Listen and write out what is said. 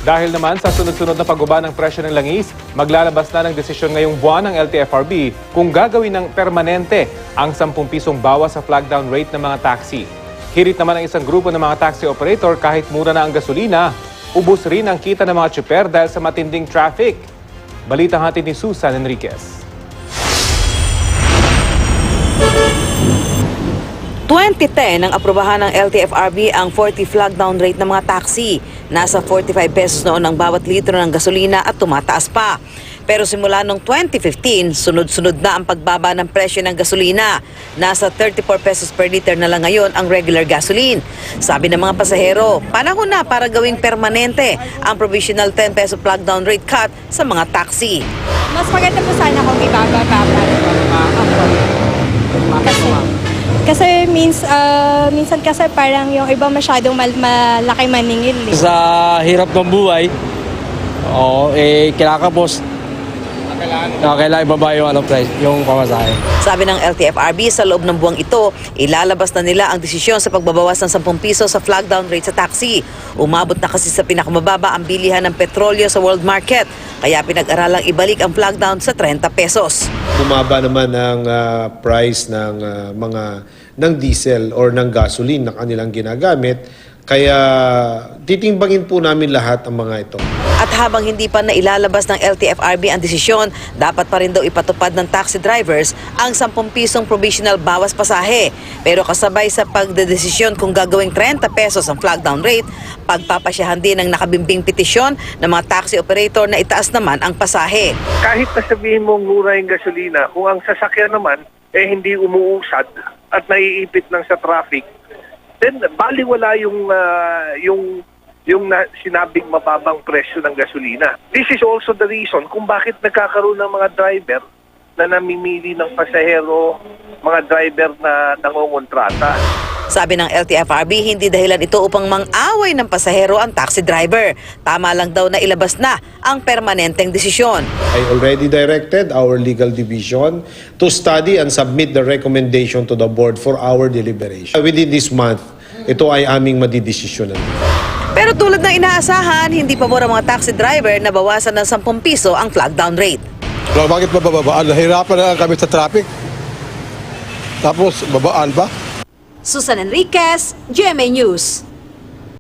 Dahil naman sa sunod-sunod na pagbaba ng presyo ng langis, maglalabas na ng desisyon ngayong buwan ng LTFRB kung gagawin ng permanente ang 10 pisong bawas sa flag down rate ng mga taxi. Hirit naman ang isang grupo ng mga taxi operator kahit mura na ang gasolina, ubos rin ang kita ng mga tsuper dahil sa matinding traffic. Balitang hatid ni Susan Enriquez. 2010 nang aprobahan ng LTFRB ang 40 flag down rate ng mga taxi. Nasa 45 pesos noon ang bawat litro ng gasolina at tumataas pa. Pero simula noong 2015, sunod-sunod na ang pagbaba ng presyo ng gasolina. Nasa 34 pesos per liter na lang ngayon ang regular gasoline. Sabi ng mga pasahero, panahon na para gawing permanente ang provisional 10 peso flag down rate cut sa mga taxi. Mas maganda po sana kung ibababa kasi minsan kasi parang yung iba masyadong malaki maningil. Sa hirap ng buhay, kinakapos, kailangan ibaba yung price, yung pamasahe. Sabi ng LTFRB, sa loob ng buwang ito, ilalabas na nila ang desisyon sa pagbabawas ng 10 piso sa flag down rate sa taxi. Umabot na kasi sa pinakamababa ang bilihan ng petrolyo sa world market, kaya pinag-aralang ibalik ang flag down sa 30 pesos. Bumaba naman ang price ng ng diesel or ng gasoline na kanilang ginagamit. Kaya titimbangin po namin lahat ang mga ito. At habang hindi pa nailalabas ng LTFRB ang desisyon, dapat pa rin daw ipatupad ng taxi drivers ang 10 pisong provisional bawas pasahe. Pero kasabay sa pagdedesisyon kung gagawing 30 pesos ang flag down rate, pagpapasyahan din ng nakabimbing petisyon ng mga taxi operator na itaas naman ang pasahe. Kahit na sabihin mong mura yung gasolina, kung ang sasakyan naman hindi umuusad at naiipit lang sa traffic, then baliwala yung sinabing mababang presyo ng gasolina. This is also the reason kung bakit nagkakaroon ng mga driver na namimili ng pasahero, mga driver na nangongontrata. Sabi ng LTFRB, hindi dahilan ito upang mang-away ng pasahero ang taxi driver. Tama lang daw na ilabas na ang permanenteng desisyon. I already directed our legal division to study and submit the recommendation to the board for our deliberation. Within this month, ito ay aming madidesisyonan. Pero tulad ng inaasahan, hindi pabor ang mga taxi driver na bawasan ng 10 piso ang flag down rate. So, bakit bababaan? Nahirapan na lang kami sa traffic. Tapos babaan pa. Susan Enriquez, GMA News.